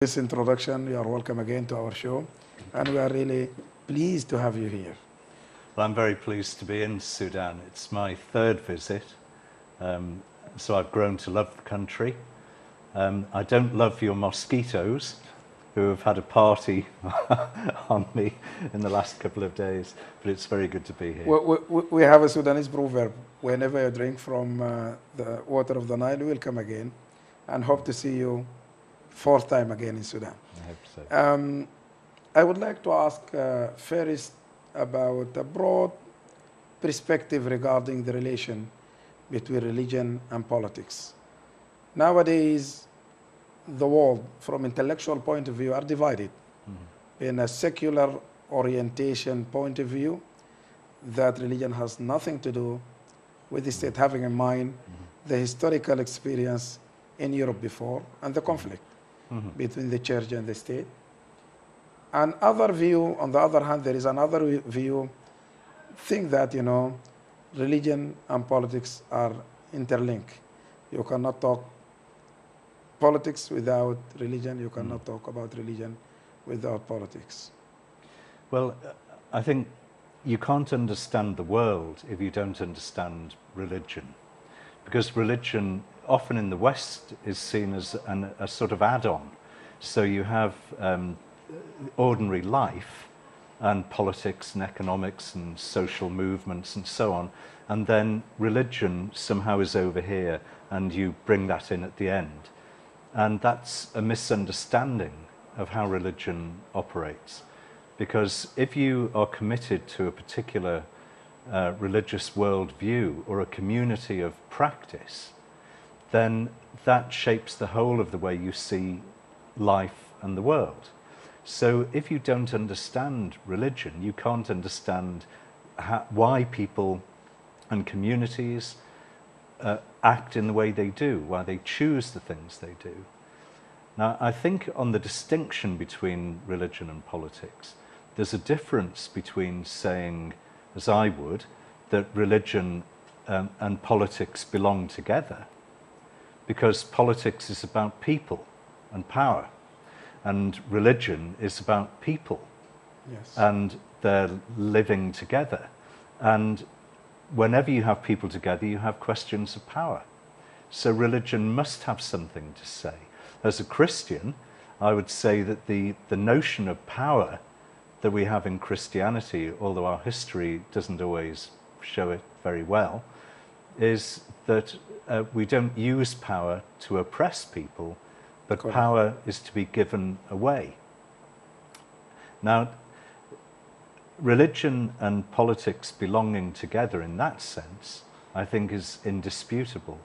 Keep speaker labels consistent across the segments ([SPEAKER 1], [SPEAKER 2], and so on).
[SPEAKER 1] This introduction. You are welcome again to our show, and we are really pleased to have you here.
[SPEAKER 2] Well, I'm very pleased to be in Sudan. It's my third visit, so I've grown to love the country. I don't love your mosquitoes, who have had a party on me in the last couple of days, but it's very good to be here.
[SPEAKER 1] We have a Sudanese proverb: whenever you drink from the water of the Nile, we will come again, and hope to see you fourth time again in Sudan.
[SPEAKER 2] I hope so.
[SPEAKER 1] I would like to ask first about a broad perspective regarding the relation between religion and politics. Nowadays, the world, from intellectual point of view, are divided. In a secular orientation point of view, that religion has nothing to do with the state, having in mind the historical experience in Europe before and the conflict between the church and the state. Another view, on the other hand, there is another view, think that, religion and politics are interlinked. You cannot talk politics without religion. You cannot talk about religion without politics.
[SPEAKER 2] Well, I think you can't understand the world if you don't understand religion, because religion often in the West is seen as a sort of add-on. So you have ordinary life and politics and economics and social movements and so on, and then religion somehow is over here and you bring that in at the end. And that's a misunderstanding of how religion operates, because if you are committed to a particular religious worldview or a community of practice, then that shapes the whole of the way you see life and the world. So if you don't understand religion, you can't understand why people and communities act in the way they do, why they choose the things they do. Now, I think on the distinction between religion and politics, there's a difference between saying, as I would, that religion and politics belong together, because politics is about people and power, and religion is about people.
[SPEAKER 1] Yes.
[SPEAKER 2] And they're living together. And whenever you have people together, you have questions of power. So religion must have something to say. As a Christian, I would say that the notion of power that we have in Christianity, although our history doesn't always show it very well, is that we don't use power to oppress people, but
[SPEAKER 1] Correct.
[SPEAKER 2] Power is to be given away. Now, religion and politics belonging together in that sense, I think, is indisputable.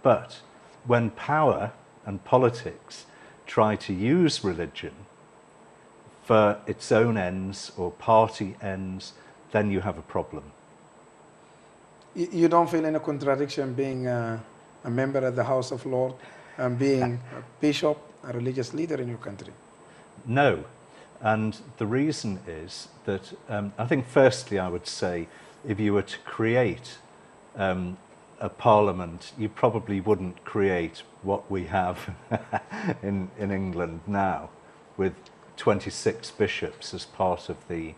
[SPEAKER 2] But when power and politics try to use religion for its own ends or party ends, then you have a problem.
[SPEAKER 1] You don't feel any contradiction being a member of the House of Lords and being a bishop, a religious leader in your country?
[SPEAKER 2] No. And the reason is that I think firstly I would say if you were to create a parliament, you probably wouldn't create what we have in England now, with 26 bishops as part of the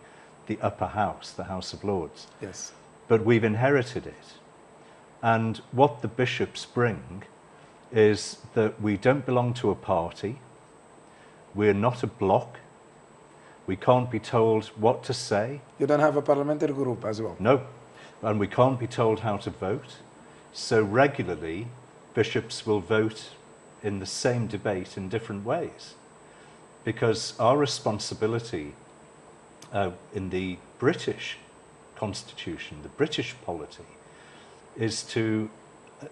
[SPEAKER 2] upper house, the House of Lords.
[SPEAKER 1] Yes.
[SPEAKER 2] But we've inherited it. And what the bishops bring is that we don't belong to a party, we're not a bloc, we can't be told what to say.
[SPEAKER 1] You don't have a parliamentary group as well?
[SPEAKER 2] No, and we can't be told how to vote. So regularly, bishops will vote in the same debate in different ways, because our responsibility in the British Constitution, the British polity, is to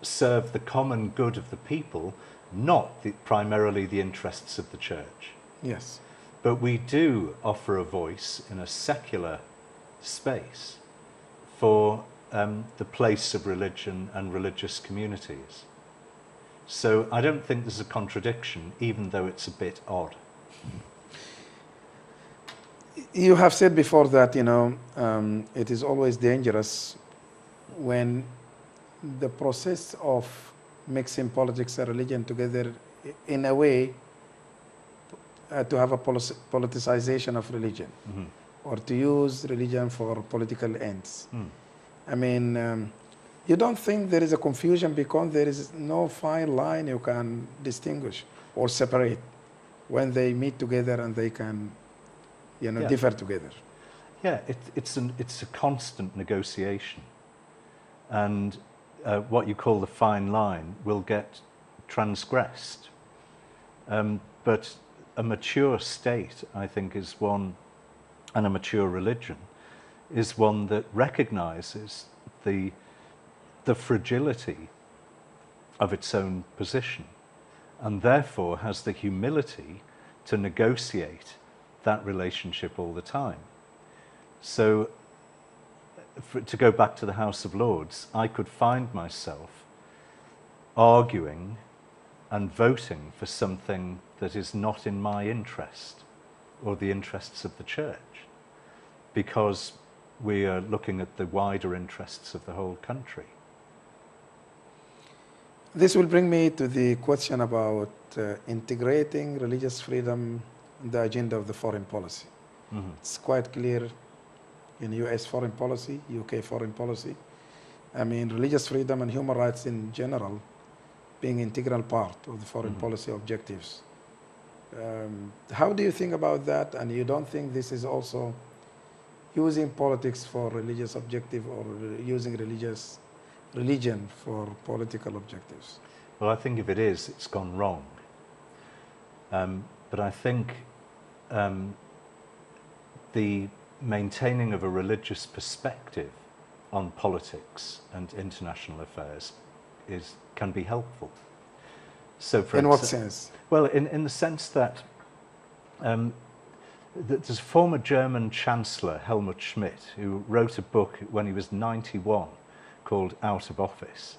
[SPEAKER 2] serve the common good of the people, not primarily the interests of the church.
[SPEAKER 1] Yes.
[SPEAKER 2] But we do offer a voice in a secular space for the place of religion and religious communities. So I don't think there's a contradiction, even though it's a bit odd.
[SPEAKER 1] You have said before that, it is always dangerous when the process of mixing politics and religion together, in a way, to have a politicization of religion, or to use religion for political ends. I mean, you don't think there is a confusion because there is no fine line you can distinguish or separate when they meet together and they can, you know, differ together?
[SPEAKER 2] Yeah, it's a constant negotiation, and what you call the fine line will get transgressed. But a mature state, I think, is one, and a mature religion is one that recognizes the fragility of its own position, and therefore has the humility to negotiate that relationship all the time. So, to go back to the House of Lords, I could find myself arguing and voting for something that is not in my interest or the interests of the church, because we are looking at the wider interests of the whole country.
[SPEAKER 1] This will bring me to the question about integrating religious freedom in the agenda of the foreign policy. It's quite clear in US foreign policy, UK foreign policy. I mean, religious freedom and human rights in general being an integral part of the foreign policy objectives. How do you think about that? And you don't think this is also using politics for religious objective, or using religion for political objectives?
[SPEAKER 2] Well, I think if it is, it's gone wrong. But I think the maintaining of a religious perspective on politics and international affairs can be helpful. So,
[SPEAKER 1] in what sense?
[SPEAKER 2] Well, in the sense that there's a former German Chancellor, Helmut Schmidt, who wrote a book when he was 91 called Out of Office.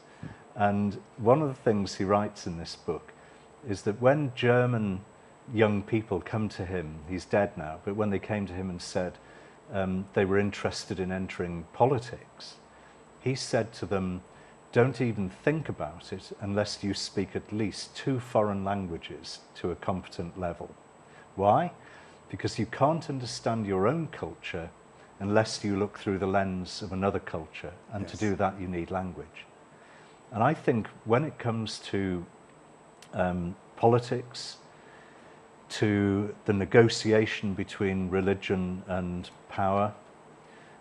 [SPEAKER 2] And one of the things he writes in this book is that when German young people come to him, he's dead now, but when they came to him and said they were interested in entering politics, he said to them, don't even think about it unless you speak at least 2 foreign languages to a competent level. Why? Because you can't understand your own culture unless you look through the lens of another culture, and to do that you need language. And I think when it comes to politics, to the negotiation between religion and power,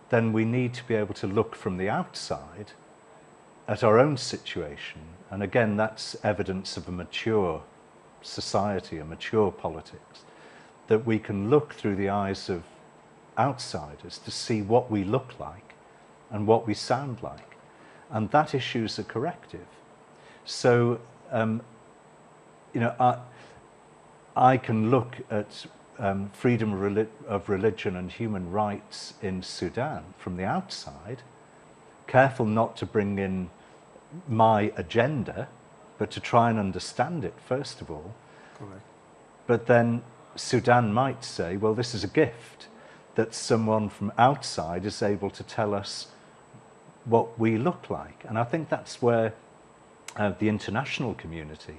[SPEAKER 2] then we need to be able to look from the outside at our own situation. And again, that's evidence of a mature society, a mature politics, that we can look through the eyes of outsiders to see what we look like and what we sound like. And that issues a corrective. So, you know, I can look at freedom of religion and human rights in Sudan from the outside, careful not to bring in my agenda, but to try and understand it first of all.
[SPEAKER 1] Correct.
[SPEAKER 2] But then Sudan might say, well, this is a gift that someone from outside is able to tell us what we look like. And I think that's where the international community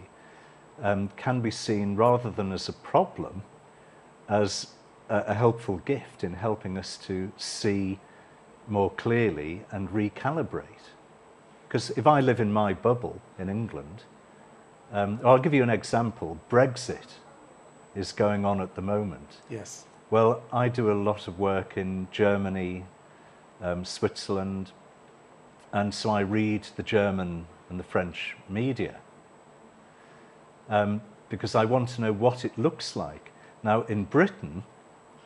[SPEAKER 2] can be seen, rather than as a problem, as a helpful gift in helping us to see more clearly and recalibrate. Because if I live in my bubble in England, I'll give you an example. Brexit is going on at the moment.
[SPEAKER 1] Yes.
[SPEAKER 2] Well, I do a lot of work in Germany, Switzerland, and so I read the German and the French media because I want to know what it looks like. Now, in Britain,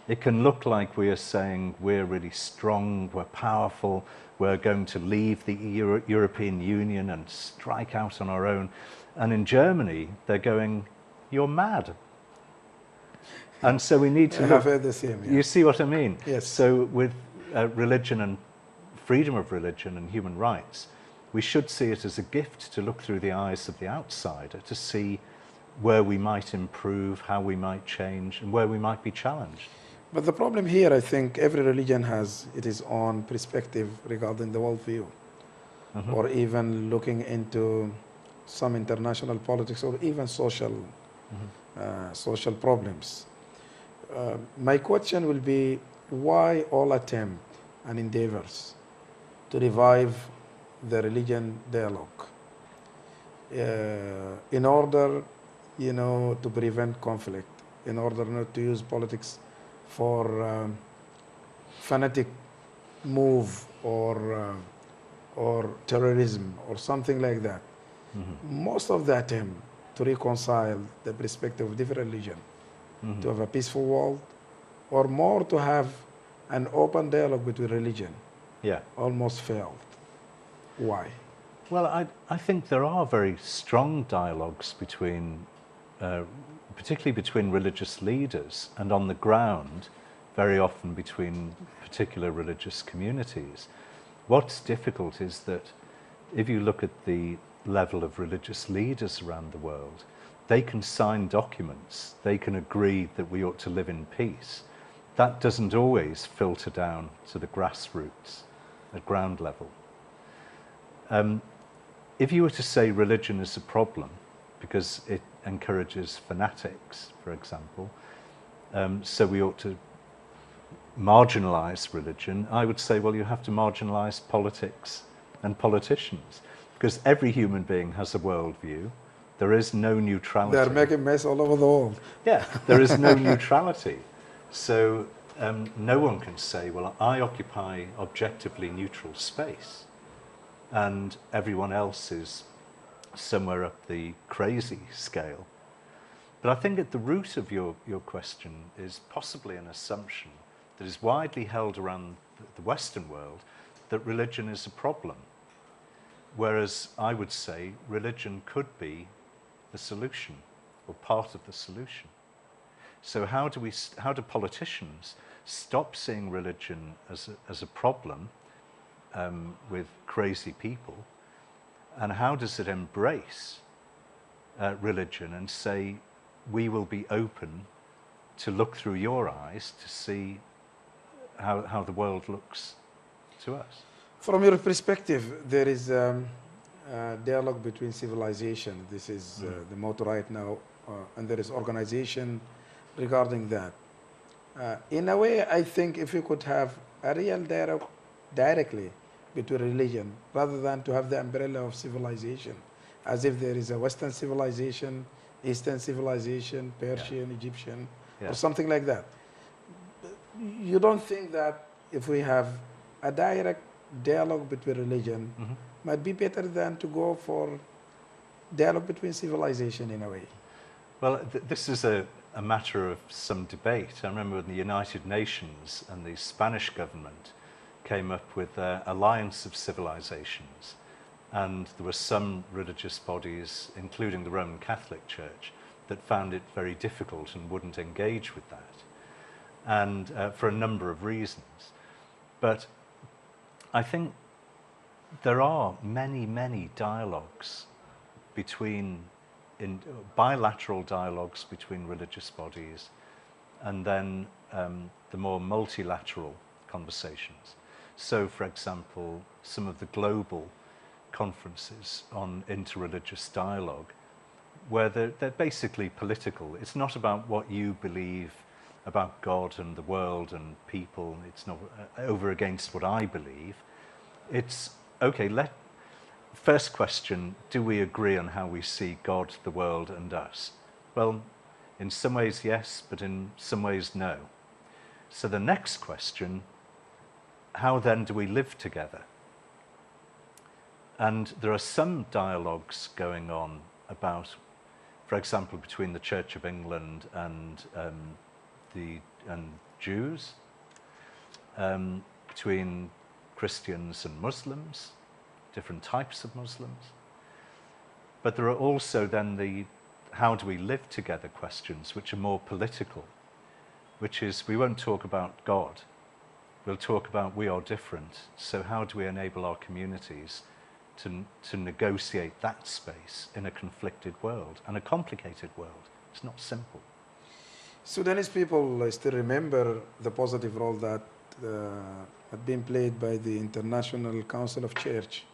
[SPEAKER 2] it can look like we are saying we're really strong, we're powerful, we're going to leave the European Union and strike out on our own. And in Germany, they're going, you're mad. And so we need to
[SPEAKER 1] I've heard the same, yeah.
[SPEAKER 2] You see what I mean?
[SPEAKER 1] Yes.
[SPEAKER 2] So with religion and freedom of religion and human rights, we should see it as a gift to look through the eyes of the outsider to see where we might improve, how we might change, and where we might be challenged.
[SPEAKER 1] But the problem here, I think every religion has its own perspective regarding the worldview, or even looking into some international politics, or even social problems. My question will be, why all attempt and endeavors to revive the religion dialogue in order, to prevent conflict, in order not to use politics for fanatic move or terrorism or something like that. Most of the attempt to reconcile the perspective of different religion, to have a peaceful world, or more to have an open dialogue between religion, almost failed. Why?
[SPEAKER 2] Well, I think there are very strong dialogues between, particularly between religious leaders, and on the ground, very often between particular religious communities. What's difficult is that if you look at the level of religious leaders around the world, they can sign documents, they can agree that we ought to live in peace. That doesn't always filter down to the grassroots, at ground level. If you were to say religion is a problem because it encourages fanatics, for example, so we ought to marginalize religion, I would say, well, you have to marginalize politics and politicians, because every human being has a worldview. There is no neutrality.
[SPEAKER 1] They're making mess all over the world.
[SPEAKER 2] Yeah, there is no neutrality. So no one can say, well, I occupy objectively neutral space, and everyone else is somewhere up the crazy scale. But I think at the root of your question is possibly an assumption that is widely held around the Western world, that religion is a problem. Whereas I would say religion could be the solution, or part of the solution. So how do politicians stop seeing religion as a problem with crazy people, and how does it embrace religion and say, we will be open to look through your eyes to see how the world looks to us?
[SPEAKER 1] From your perspective, there is a dialogue between civilization. This is the motto right now, and there is organization regarding that. In a way, I think if you could have a real dialogue directly between religion, rather than to have the umbrella of civilization, as if there is a Western civilization, Eastern civilization, Persian, Egyptian, or something like that. You don't think that if we have a direct dialogue between religion, might be better than to go for dialogue between civilization in a way?
[SPEAKER 2] Well, this is a matter of some debate. I remember when the United Nations and the Spanish government came up with an alliance of civilizations, and there were some religious bodies, including the Roman Catholic Church, that found it very difficult and wouldn't engage with that, and for a number of reasons. But I think there are many dialogues bilateral dialogues between religious bodies, and then the more multilateral conversations. So, for example, some of the global conferences on interreligious dialogue, where they're basically political. It's not about what you believe about God and the world and people. It's not over against what I believe. It's, okay, first question, do we agree on how we see God, the world, and us? Well, in some ways, yes, but in some ways, no. So the next question, how then do we live together? And there are some dialogues going on about, for example, between the Church of England and Jews, between Christians and Muslims, different types of Muslims. But there are also then the how do we live together questions, which are more political, which is we won't talk about God, we'll talk about we are different, so how do we enable our communities to negotiate that space in a conflicted world and a complicated world. It's not simple.
[SPEAKER 1] Sudanese people still remember the positive role that had been played by the International Council of Church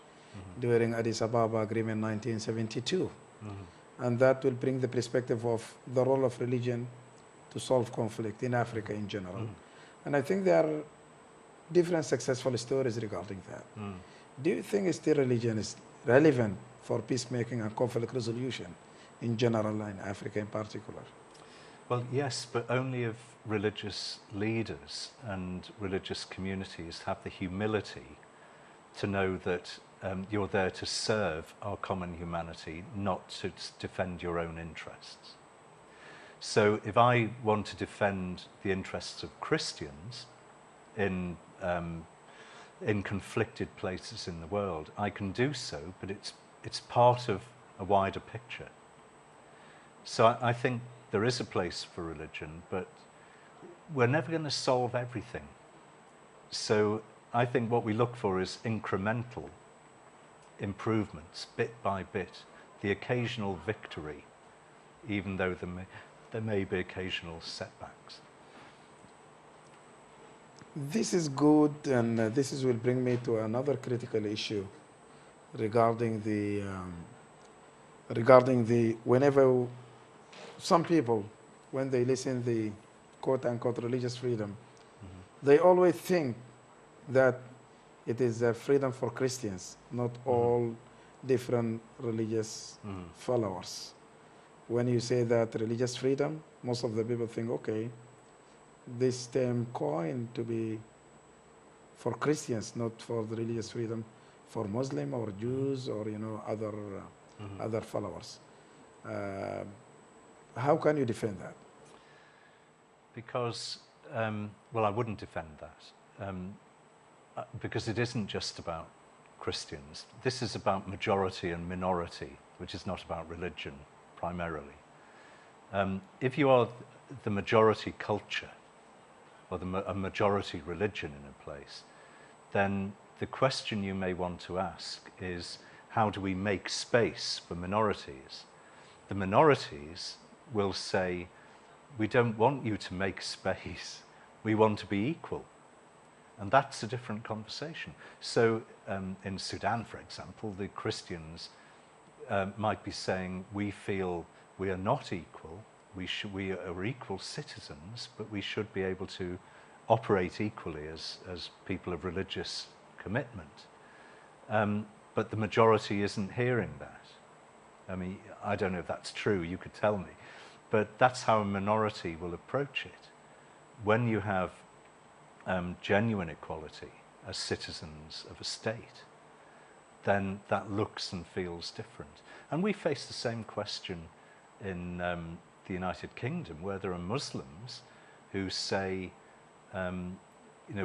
[SPEAKER 1] during Addis Ababa Agreement 1972. And that will bring the perspective of the role of religion to solve conflict in Africa in general. And I think there are different successful stories regarding that. Do you think still religion is relevant for peacemaking and conflict resolution in general and Africa in particular?
[SPEAKER 2] Well, yes, but only if religious leaders and religious communities have the humility to know that you're there to serve our common humanity, not to defend your own interests. So if I want to defend the interests of Christians in conflicted places in the world, I can do so, but it's part of a wider picture. So I think there is a place for religion, but we're never going to solve everything. So I think what we look for is incremental improvements, bit by bit, the occasional victory, even though there may be occasional setbacks.
[SPEAKER 1] This is good, and this will bring me to another critical issue regarding the whenever some people, when they listen the quote-unquote religious freedom, they always think that it is a freedom for Christians, not all different religious followers. When you say that religious freedom, most of the people think, okay, this term coined to be for Christians, not for the religious freedom for Muslim or Jews or other followers. How can you defend that?
[SPEAKER 2] Because, well, I wouldn't defend that. Because it isn't just about Christians. This is about majority and minority, which is not about religion primarily. If you are the majority culture or a majority religion in a place, then the question you may want to ask is, how do we make space for minorities? The minorities will say, we don't want you to make space, we want to be equal. And that's a different conversation. So in Sudan, for example, the Christians might be saying, we feel we are not equal, we are equal citizens, but we should be able to operate equally as people of religious commitment. But the majority isn't hearing that. I mean, I don't know if that's true, you could tell me. But that's how a minority will approach it. When you have genuine equality as citizens of a state, then that looks and feels different. And we face the same question in the United Kingdom, where there are Muslims who say,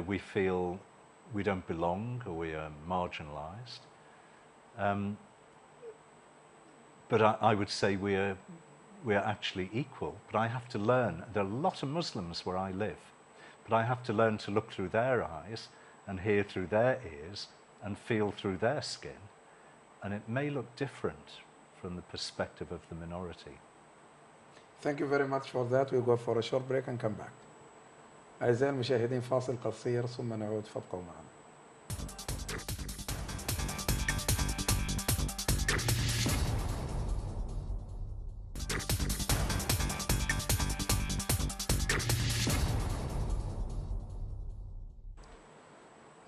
[SPEAKER 2] we feel we don't belong or we are marginalized. But I would say we are actually equal. But I have to learn. There are a lot of Muslims where I live. But I have to learn to look through their eyes and hear through their ears and feel through their skin. And it may look different from the perspective of the minority.
[SPEAKER 1] Thank you very much for that. We'll go for a short break and come back. أعزائي المشاهدين فاصل قصير ثم نعود فابقوا معنا.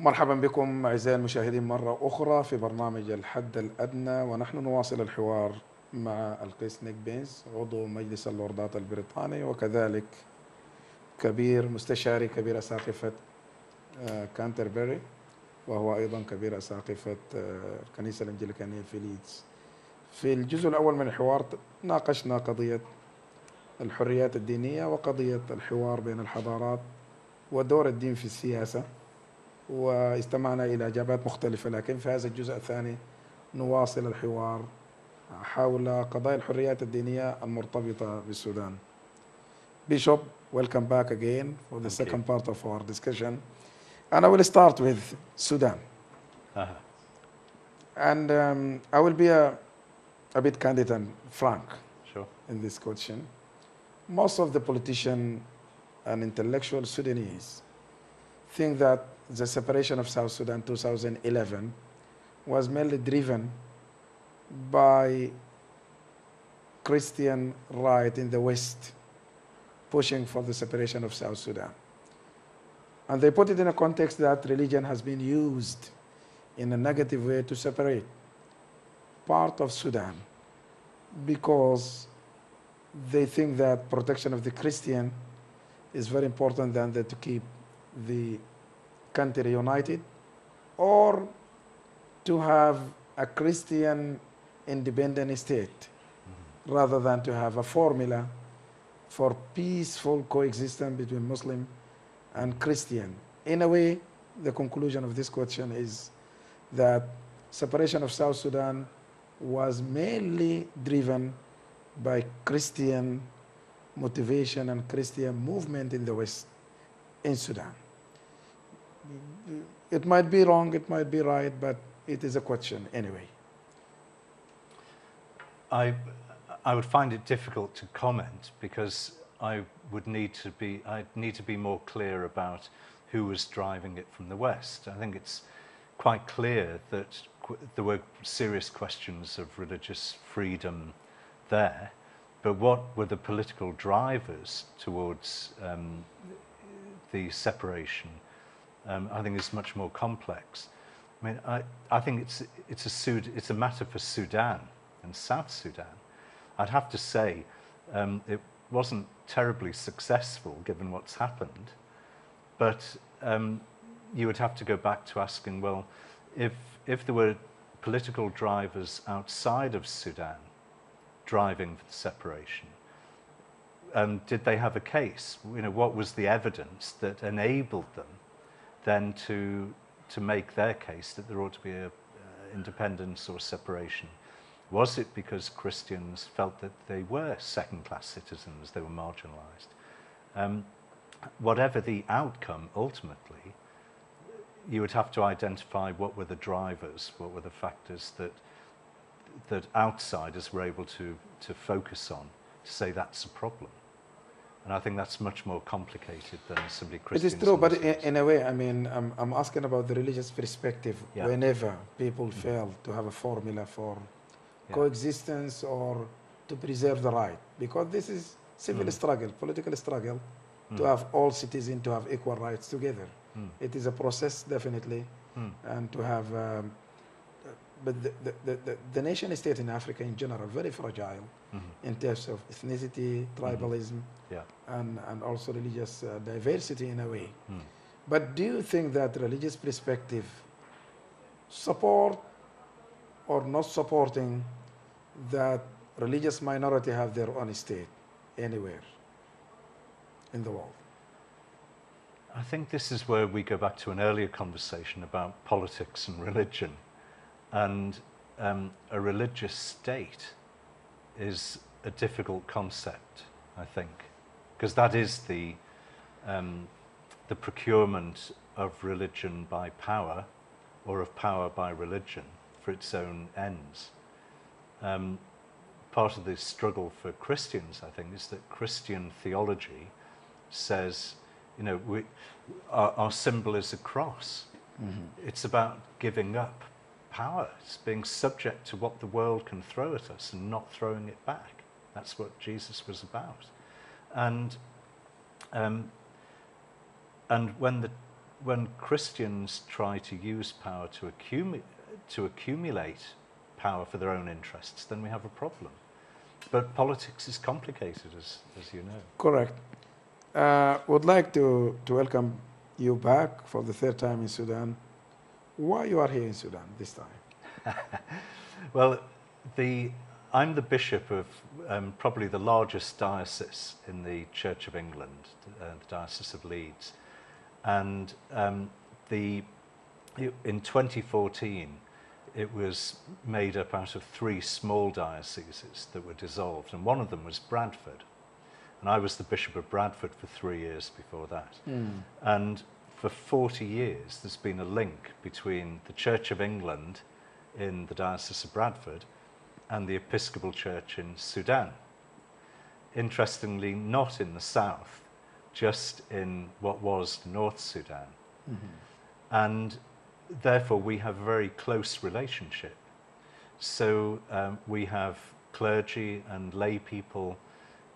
[SPEAKER 1] مرحبا بكم أعزائي المشاهدين مرة أخرى في برنامج الحد الأدنى، ونحن نواصل الحوار مع القيس نيك بينز عضو مجلس اللوردات البريطاني وكذلك مستشاري كبير أساقفة كانتربري، وهو أيضا كبير أساقفة الكنيسة الإنجليكانية في ليدز. في الجزء الأول من الحوار ناقشنا قضية الحريات الدينية وقضية الحوار بين الحضارات ودور الدين في السياسة، واستمعنا إلى إجابات مختلفة. لكن في هذا الجزء الثاني نواصل الحوار حول قضايا الحريات الدينية المرتبطة بالسودان. Bishop, welcome back again for the second part of our discussion. And I will start with Sudan. And I will be a bit candid and frank in this question. Most of the politicians and intellectual Sudanese think that the separation of South Sudan 2011 was mainly driven by Christian right in the West pushing for the separation of South Sudan. And they put it in a context that religion has been used in a negative way to separate part of Sudan because they think that protection of the Christian is very important than that to keep the country united, or to have a Christian independent state rather than to have a formula for peaceful coexistence between Muslim and Christian. In a way, the conclusion of this question is that separation of South Sudan was mainly driven by Christian motivation and Christian movement in the West, in Sudan. It might be wrong, it might be right, but it is a question anyway.
[SPEAKER 2] I would find it difficult to comment because I'd need to be more clear about who was driving it from the West. I think it's quite clear that there were serious questions of religious freedom there, but what were the political drivers towards the separation? I think it's much more complex. I mean, I think it's a matter for Sudan and South Sudan. I'd have to say it wasn't terribly successful given what's happened, but you would have to go back to asking, well, if there were political drivers outside of Sudan driving for the separation, did they have a case? You know, what was the evidence that enabled them then to make their case that there ought to be a independence or separation? Was it because Christians felt that they were second-class citizens, they were marginalised? Whatever the outcome, ultimately, you would have to identify what were the drivers, what were the factors that outsiders were able to focus on to say that's a problem. And I think that's much more complicated than simply Christians.
[SPEAKER 1] It is true, but in a way, I mean, I'm asking about the religious perspective. Yeah. Whenever people fail to have a formula for coexistence or to preserve the right, because this is civil struggle, political struggle, to have all citizens to have equal rights together. It is a process, definitely, and to have, but the nation state in Africa in general, very fragile in terms of ethnicity, tribalism, and also religious diversity in a way. But do you think that religious perspective support or not supporting that religious minority have their own state anywhere in the world?
[SPEAKER 2] I think this is where we go back to an earlier conversation about politics and religion. And a religious state is a difficult concept, I think, because that is the procurement of religion by power, or of power by religion for its own ends. Part of the struggle for Christians, I think, is that Christian theology says, you know, our symbol is a cross. It's about giving up power. It's being subject to what the world can throw at us and not throwing it back. That's what Jesus was about. And when Christians try to use power to accumulate power for their own interests, then we have a problem. But politics is complicated, as you know.
[SPEAKER 1] Correct. Would like to welcome you back for the third time in Sudan. Why you are here in Sudan this time?
[SPEAKER 2] Well, I'm the bishop of probably the largest diocese in the Church of England, the Diocese of Leeds. And in 2014, it was made up out of 3 small dioceses that were dissolved, and one of them was Bradford. And I was the Bishop of Bradford for 3 years before that. And for 40 years, there's been a link between the Church of England in the Diocese of Bradford and the Episcopal Church in Sudan. Interestingly, not in the south, just in what was North Sudan. And therefore, we have a very close relationship. So we have clergy and lay people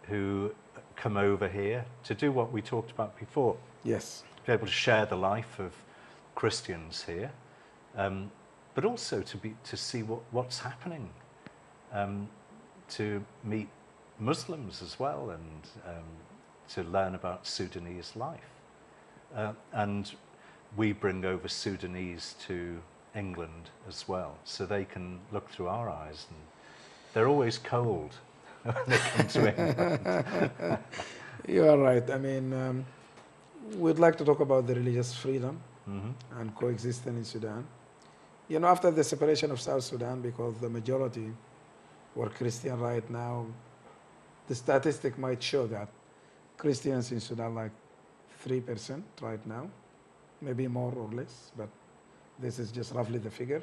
[SPEAKER 2] who come over here to do what we talked about before.
[SPEAKER 1] Yes.
[SPEAKER 2] To be able to share the life of Christians here, but also to see what's happening, to meet Muslims as well, and to learn about Sudanese life. And we bring over Sudanese to England as well, so they can look through our eyes, and they're always cold when they come to England.
[SPEAKER 1] You are right. I mean, we'd like to talk about the religious freedom and coexistence in Sudan. You know, after the separation of South Sudan, because the majority were Christian right now, the statistic might show that Christians in Sudan like 3% right now, maybe more or less, but this is just roughly the figure.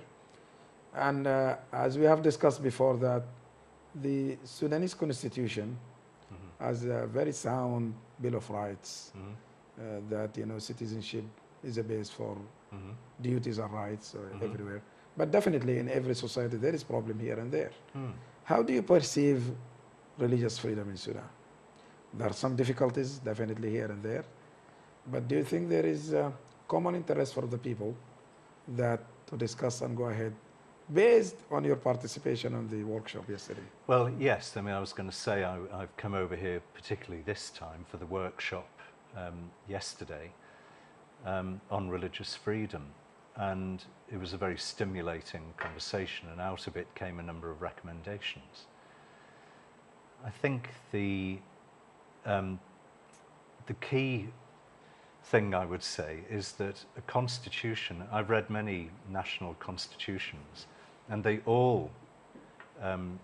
[SPEAKER 1] And as we have discussed before, that the Sudanese constitution has a very sound Bill of Rights, that, you know, citizenship is a base for duties and rights everywhere. But definitely in every society there is problem here and there. How do you perceive religious freedom in Sudan? There are some difficulties definitely here and there, but do you think there is a common interest for the people that to discuss and go ahead based on your participation on the workshop yesterday?
[SPEAKER 2] Well, yes. I mean, I was going to say I've come over here particularly this time for the workshop yesterday on religious freedom, and it was a very stimulating conversation, and out of it came a number of recommendations. I think the key thing I would say is that a constitution, I've read many national constitutions, and they all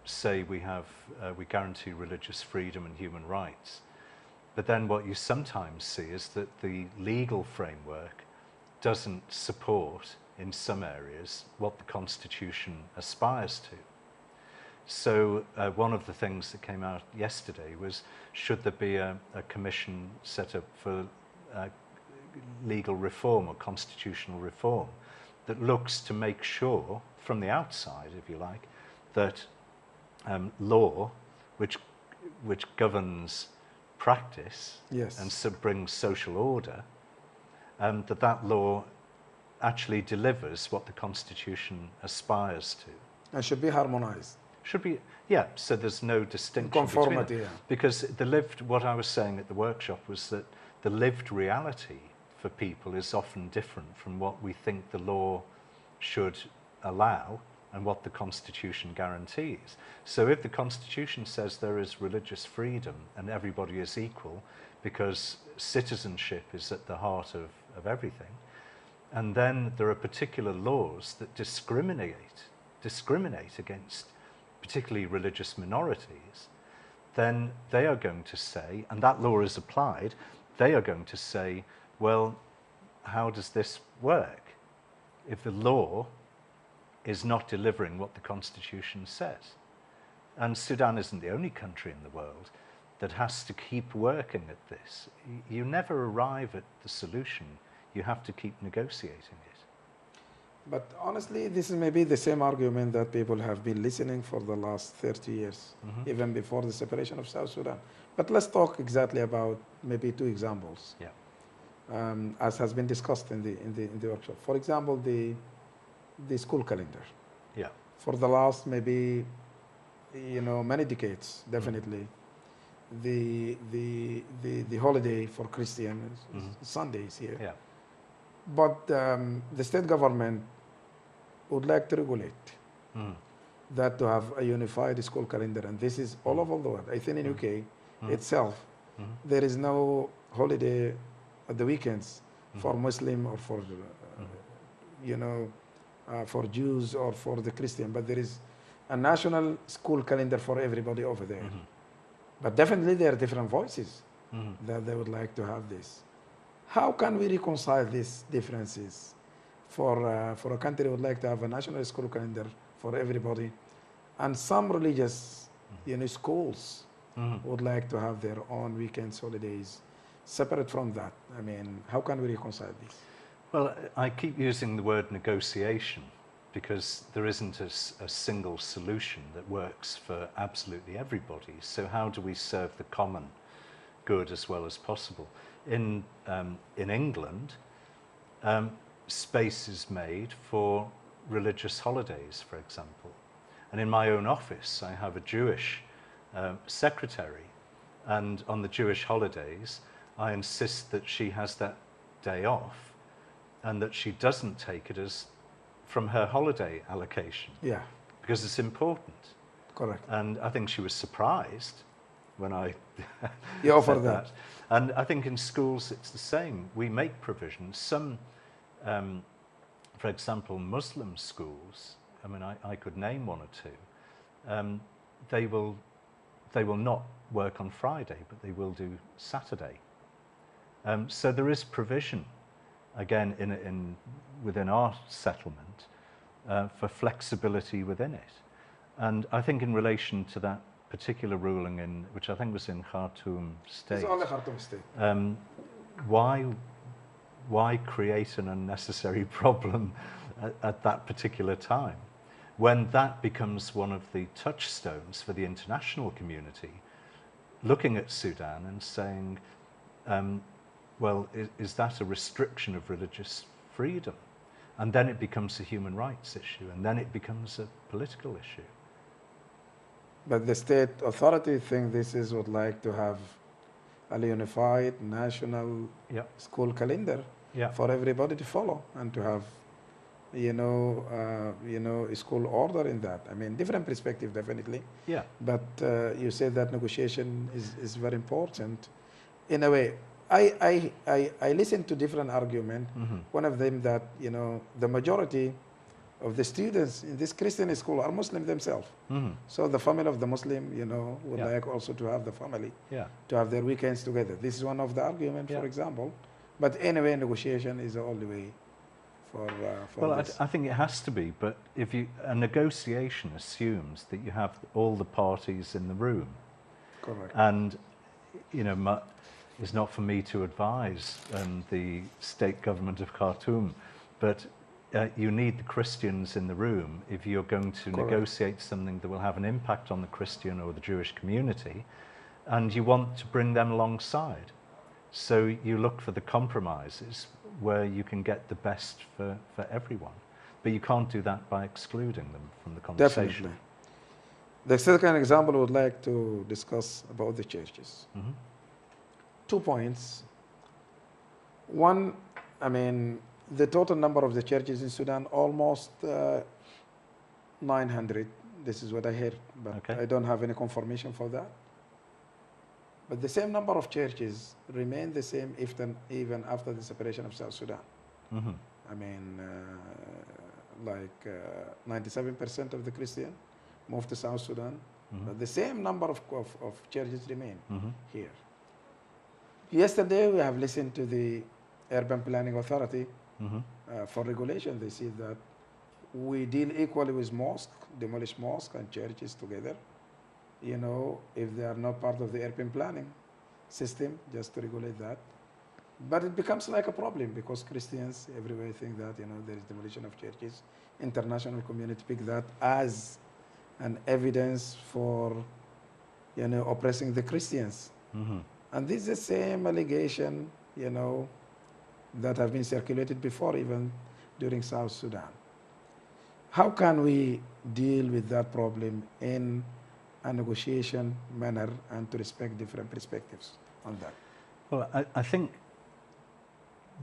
[SPEAKER 2] say we guarantee religious freedom and human rights. But then what you sometimes see is that the legal framework doesn't support, in some areas, what the constitution aspires to. So one of the things that came out yesterday was, should there be a commission set up for legal reform or constitutional reform that looks to make sure, from the outside, if you like, that law, which governs practice and brings social order, that law actually delivers what the Constitution aspires to.
[SPEAKER 1] And should be harmonized.
[SPEAKER 2] Should be, yeah, so there's no distinction.
[SPEAKER 1] Conformity,
[SPEAKER 2] between it. Because what I was saying at the workshop was that the lived reality for people is often different from what we think the law should allow and what the Constitution guarantees. So if the Constitution says there is religious freedom and everybody is equal because citizenship is at the heart of everything, and then there are particular laws that discriminate against particularly religious minorities, then they are going to say, and that law is applied, they are going to say, well, how does this work if the law is not delivering what the Constitution says? And Sudan isn't the only country in the world that has to keep working at this. You never arrive at the solution. You have to keep negotiating it.
[SPEAKER 1] But honestly, this is maybe the same argument that people have been listening for the last 30 years, even before the separation of South Sudan. But let's talk exactly about maybe two examples, as has been discussed in the workshop. For example, the school calendar.
[SPEAKER 2] Yeah.
[SPEAKER 1] For the last maybe, many decades, definitely, the holiday for Christians is Sundays here.
[SPEAKER 2] Yeah.
[SPEAKER 1] But the state government would like to regulate that, to have a unified school calendar, and this is all over the world. I think in UK itself, there is no holiday at the weekends for Muslim or for, for Jews or for the Christian, but there is a national school calendar for everybody over there. But definitely there are different voices that they would like to have this. How can we reconcile these differences for a country that would like to have a national school calendar for everybody, and some religious schools would like to have their own weekends, holidays, separate from that? I mean, how can we reconcile this?
[SPEAKER 2] Well, I keep using the word negotiation because there isn't a single solution that works for absolutely everybody. So how do we serve the common good as well as possible. In England, space is made for religious holidays, for example. And in my own office, I have a Jewish secretary, and on the Jewish holidays, I insist that she has that day off and that she doesn't take it as from her holiday allocation.
[SPEAKER 1] Yeah.
[SPEAKER 2] Because it's important.
[SPEAKER 1] Correct.
[SPEAKER 2] And I think she was surprised when I
[SPEAKER 1] You offer
[SPEAKER 2] said
[SPEAKER 1] that.
[SPEAKER 2] And I think in schools it's the same. We make provisions. Some, for example, Muslim schools, I mean, I could name one or two, they will not work on Friday, but they will do Saturday. So there is provision, again, within our settlement, for flexibility within it. And I think in relation to that particular ruling, which I think was in Khartoum State,
[SPEAKER 1] It's only Khartoum State.
[SPEAKER 2] Why create an unnecessary problem at that particular time, when that becomes one of the touchstones for the international community, looking at Sudan and saying, well, is that a restriction of religious freedom? And then it becomes a human rights issue, and then it becomes a political issue.
[SPEAKER 1] But the state authority think this is would like to have a unified national school calendar for everybody to follow and to have, a school order in that. I mean, different perspective, definitely. Yeah. But you said that negotiation is very important. In a way, I listen to different arguments. Mm-hmm. One of them that, the majority of the students in this Christian school are Muslim themselves. Mm-hmm. So the family of the Muslim, would like also to have the family, to have their weekends together. This is one of the arguments, for example. But anyway, negotiation is the only way for
[SPEAKER 2] well,
[SPEAKER 1] this.
[SPEAKER 2] I think it has to be, but a negotiation assumes that you have all the parties in the room.
[SPEAKER 1] Correct.
[SPEAKER 2] And, it's not for me to advise the state government of Khartoum, but you need the Christians in the room if you're going to negotiate something that will have an impact on the Christian or the Jewish community, and you want to bring them alongside. So you look for the compromises where you can get the best for everyone. But you can't do that by excluding them from the conversation.
[SPEAKER 1] Definitely. The second example I would like to discuss about the churches. Mm-hmm. 2 points. One, I mean, the total number of the churches in Sudan, almost 900. This is what I heard, but I don't have any confirmation for that. But the same number of churches remain the same even after the separation of South Sudan. Mm-hmm. I mean, 97% of the Christian moved to South Sudan, mm-hmm. but the same number of churches remain mm-hmm. here. Yesterday, we have listened to the Urban Planning Authority mm-hmm. For regulation. They see that we deal equally with mosques, demolish mosques and churches together. If they are not part of the urban planning system, just to regulate that. But it becomes like a problem because Christians everywhere think that, there is demolition of churches. International community pick that as an evidence for, oppressing the Christians. Mm-hmm. And this is the same allegation, that have been circulated before, even during South Sudan. How can we deal with that problem in a negotiation manner and to respect different perspectives on that?
[SPEAKER 2] Well, I think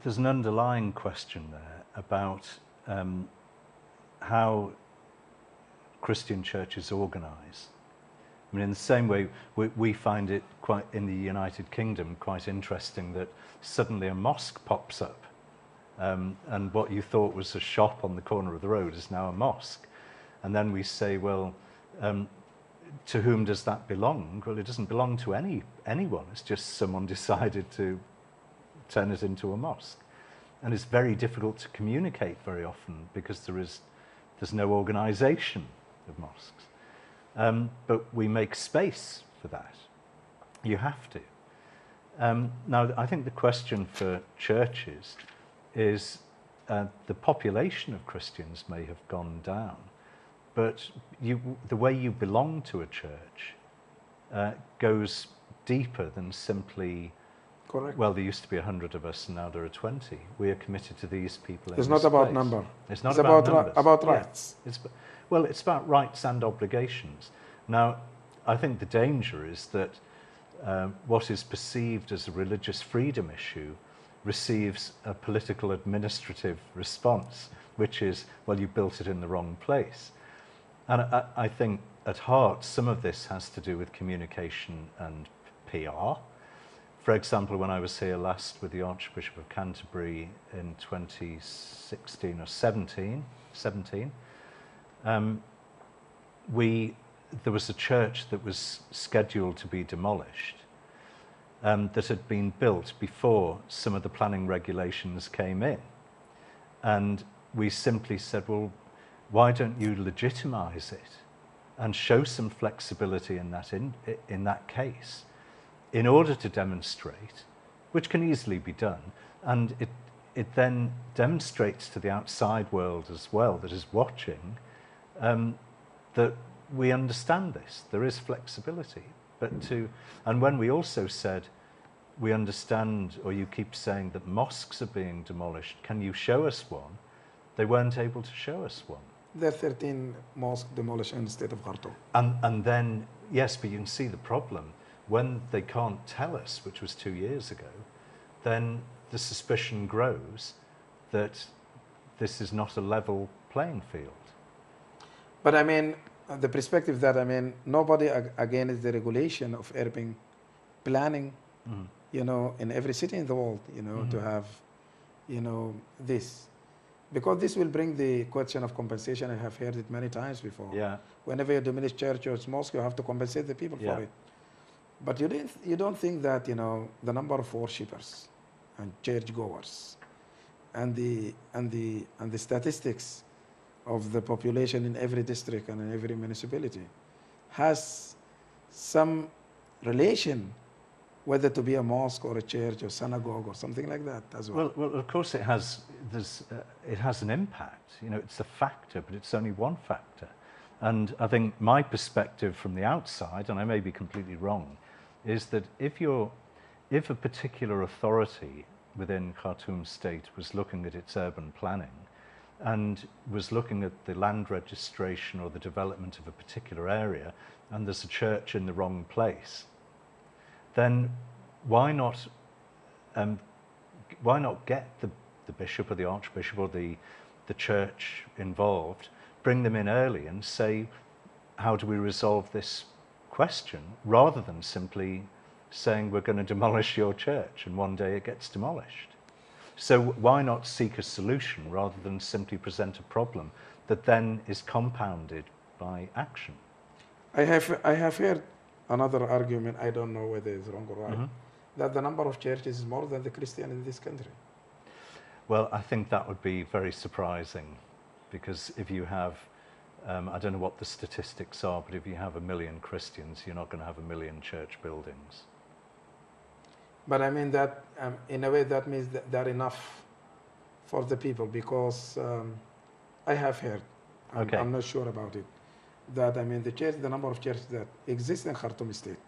[SPEAKER 2] there's an underlying question there about how Christian churches organise. I mean, in the same way, we find it quite, in the United Kingdom, quite interesting that suddenly a mosque pops up, and what you thought was a shop on the corner of the road is now a mosque. And then we say, well, to whom does that belong? Well, it doesn't belong to anyone. It's just someone decided to turn it into a mosque. And it's very difficult to communicate very often because there's no organisation of mosques. But we make space for that. You have to. Now, I think the question for churches is the population of Christians may have gone down, but the way you belong to a church goes deeper than simply,
[SPEAKER 1] Correct.
[SPEAKER 2] well, there used to be 100 of us and now there are 20. We are committed to these people in
[SPEAKER 1] It's
[SPEAKER 2] this
[SPEAKER 1] not about
[SPEAKER 2] place.
[SPEAKER 1] number.
[SPEAKER 2] It's not
[SPEAKER 1] It's
[SPEAKER 2] about
[SPEAKER 1] about
[SPEAKER 2] numbers.
[SPEAKER 1] about
[SPEAKER 2] Yeah.
[SPEAKER 1] rights.
[SPEAKER 2] Well, it's about rights and obligations. Now, I think the danger is that what is perceived as a religious freedom issue receives a political administrative response, which is, well, you built it in the wrong place. And I think at heart, some of this has to do with communication and PR. For example, when I was here last with the Archbishop of Canterbury in 2016 or 17, there was a church that was scheduled to be demolished that had been built before some of the planning regulations came in. And we simply said, well, why don't you legitimize it and show some flexibility in that case in order to demonstrate, which can easily be done, and it then demonstrates to the outside world as well that is watching that we understand this, there is flexibility. And when we also said, we understand, or you keep saying that mosques are being demolished, can you show us one? They weren't able to show us one.
[SPEAKER 1] There are 13 mosques demolished in the state of Khartoum.
[SPEAKER 2] And then, yes, but you can see the problem. When they can't tell us, which was 2 years ago, then the suspicion grows that this is not a level playing field.
[SPEAKER 1] But I mean, the perspective that, I mean, nobody against the regulation of urban planning, you know, in every city in the world, you know, to have, you know, this. Because this will bring the question of compensation. I have heard it many times before.
[SPEAKER 2] Yeah.
[SPEAKER 1] Whenever you diminish church or mosque, you have to compensate the people for it. But you don't think that, you know, the number of worshippers and churchgoers and the statistics of the population in every district and in every municipality has some relation, whether to be a mosque or a church or synagogue or something like that as well.
[SPEAKER 2] Well, of course it has. It has an impact. You know, it's a factor, but it's only one factor. And I think my perspective from the outside, and I may be completely wrong, is that if a particular authority within Khartoum state was looking at its urban planning and was looking at the land registration or the development of a particular area, and there's a church in the wrong place, then why not get the bishop or the archbishop or the church involved, bring them in early and say, how do we resolve this question, rather than simply saying we're going to demolish your church and one day it gets demolished. So why not seek a solution rather than simply present a problem that then is compounded by action?
[SPEAKER 1] I have heard another argument, I don't know whether it's wrong or right, that the number of churches is more than the Christian in this country.
[SPEAKER 2] Well, I think that would be very surprising, because if you have, I don't know what the statistics are, but if you have 1 million Christians, you're not going to have 1 million church buildings.
[SPEAKER 1] But I mean that, in a way, that means that they're enough for the people, because I have heard, I'm not sure about it, that I mean the number of churches that exist in Khartoum state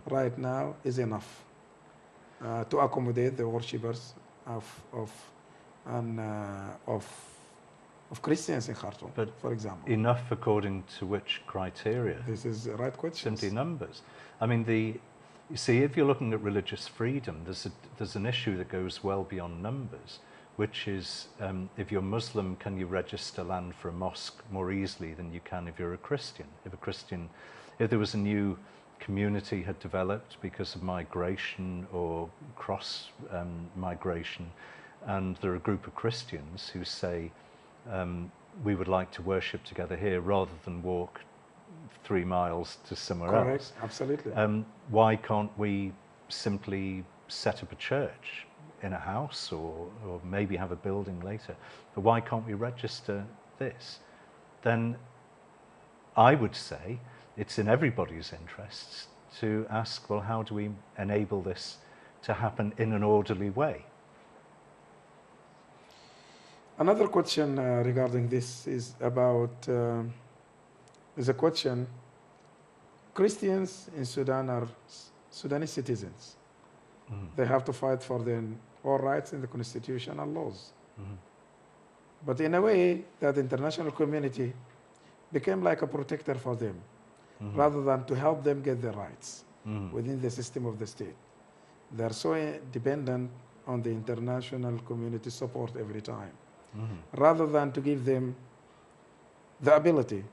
[SPEAKER 1] right now is enough to accommodate the worshippers of Christians in Khartoum,
[SPEAKER 2] but
[SPEAKER 1] for example.
[SPEAKER 2] Enough according to which criteria?
[SPEAKER 1] This is the right question.
[SPEAKER 2] Simply numbers. I mean, you see, if you're looking at religious freedom, there's an issue that goes well beyond numbers, which is, if you're Muslim, can you register land for a mosque more easily than you can if you're a Christian? If there was a new community had developed because of migration or cross migration, and there are a group of Christians who say, we would like to worship together here rather than walk 3 miles to somewhere else.
[SPEAKER 1] Correct, absolutely.
[SPEAKER 2] Why can't we simply set up a church in a house, or maybe have a building later? But why can't we register this? Then I would say it's in everybody's interests to ask, well, how do we enable this to happen in an orderly way?
[SPEAKER 1] Another question regarding this is about, is a question, Christians in Sudan are Sudanese citizens. They have to fight for their all rights in the constitution and laws. But in a way, that international community became like a protector for them, rather than to help them get their rights within the system of the state. They're so dependent on the international community support every time, rather than to give them the ability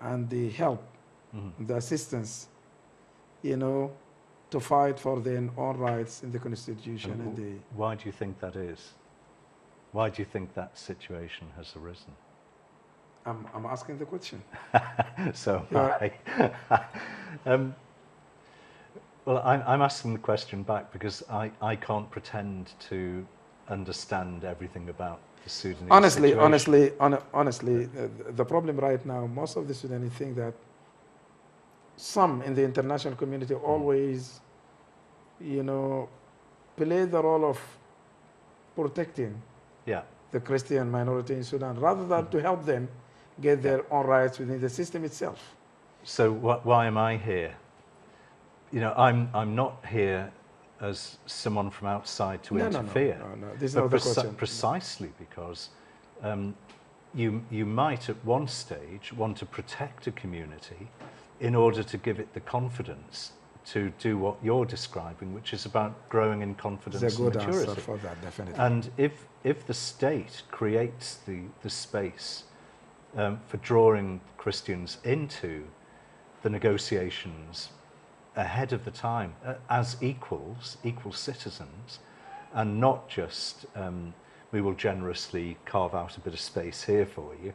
[SPEAKER 1] and the help, the assistance, you know, to fight for their own rights in the constitution. And
[SPEAKER 2] why do you think that is? Why do you think that situation has arisen?
[SPEAKER 1] I'm asking the question.
[SPEAKER 2] So well, I'm asking the question back because I can't pretend to understand everything about the Sudanese situation.
[SPEAKER 1] Honestly, the problem right now, most of the Sudanese think that some in the international community always, you know, play the role of protecting the Christian minority in Sudan, rather than to help them get their own rights within the system itself.
[SPEAKER 2] So why am I here? You know, I'm not here as someone from outside to interfere.
[SPEAKER 1] No. This is not the question.
[SPEAKER 2] Precisely because you might at one stage want to protect a community in order to give it the confidence to do what you're describing, which is about growing in confidence and maturity.
[SPEAKER 1] There's a good answer for that, definitely.
[SPEAKER 2] And if the state creates the space for drawing Christians into the negotiations ahead of the time as equal citizens, and not just we will generously carve out a bit of space here for you,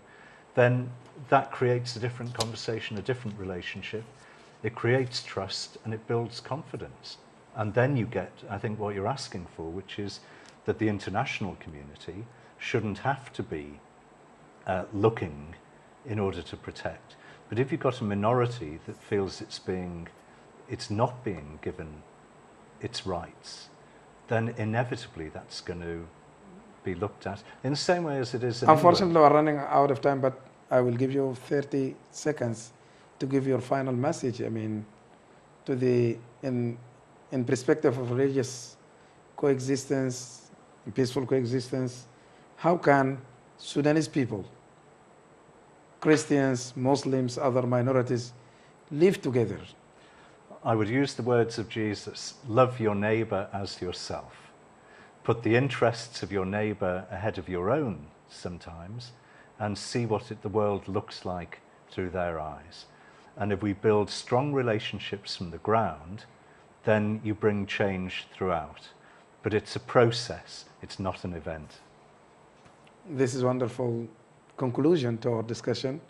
[SPEAKER 2] then that creates a different conversation, a different relationship. It creates trust and it builds confidence. And then you get, I think, what you're asking for, which is that the international community shouldn't have to be looking in order to protect. But if you've got a minority that feels it's not being given its rights, then inevitably that's going to be looked at in the same way as it is in
[SPEAKER 1] Unfortunately, we're running out of time, but I will give you 30 seconds to give your final message. I mean, to the in perspective of religious coexistence, peaceful coexistence, how can Sudanese people, Christians, Muslims, other minorities, live together?
[SPEAKER 2] I would use the words of Jesus: love your neighbor as yourself. Put the interests of your neighbor ahead of your own sometimes, and see what the world looks like through their eyes. And if we build strong relationships from the ground, then you bring change throughout. But it's a process, it's not an event.
[SPEAKER 1] This is a wonderful conclusion to our discussion.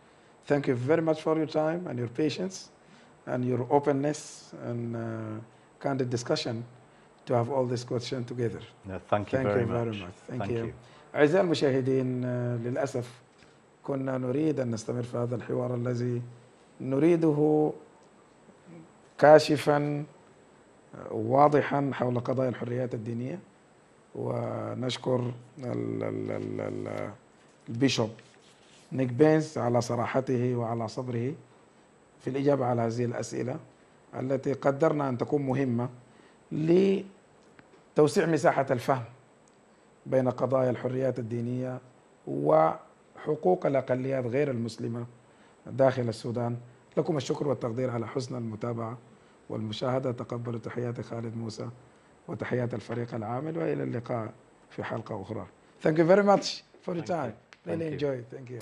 [SPEAKER 1] Thank you very much for your time and your patience and your openness and candid discussion to have all this question together.
[SPEAKER 2] No, thank you very much.
[SPEAKER 1] Thank you. أعزائي المشاهدين، للأسف كنا نريد أن نستمر في هذا الحوار الذي نريده كاشفا واضحا حول قضايا الحريات الدينية، ونشكر البيشوب نيك بينز على صراحته وعلى صبره في الإجابة على هذه الأسئلة التي قدرنا أن تكون مهمة لتوسيع مساحة الفهم بين قضايا الحريات الدينية وحقوق الأقليات غير المسلمة داخل السودان. لكم الشكر والتقدير على حسن المتابعة والمشاهدة. تقبلوا تحيات خالد موسى وتحيات الفريق العامل، وإلى اللقاء في حلقة أخرى. Thank you very much for your time. Really enjoy it. Thank you.